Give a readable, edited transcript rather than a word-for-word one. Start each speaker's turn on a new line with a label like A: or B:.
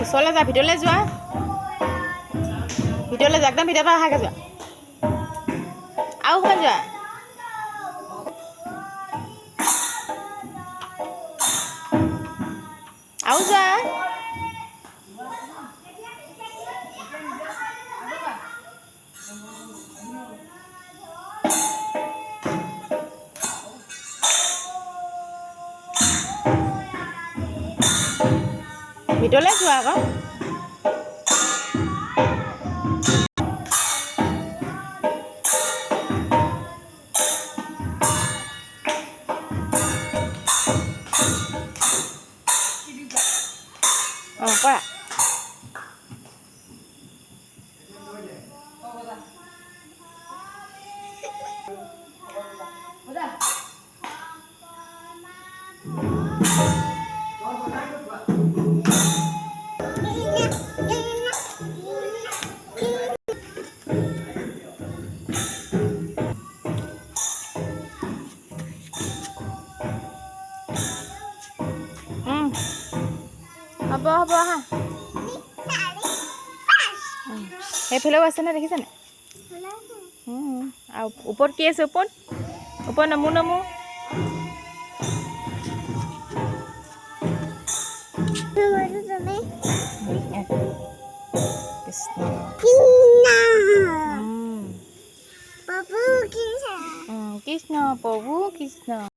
A: ওচৰলৈ যা ভিতৰলৈ যোৱা ভিতৰলৈ যা একদম ভিতৰৰ পৰা অহাকৈ যোৱা আৰু অকণমান যোৱা আৰু যোৱা ভিতৰলৈ যোৱা আকৌ অঁ কৰা হ'ব হ'ব আহা সেইফালেও আছে নে দেখিছেনে আৰু ওপৰত কি আছে ওপৰত নমো নমো কৃষ্ণ প্ৰভু কৃষ্ণ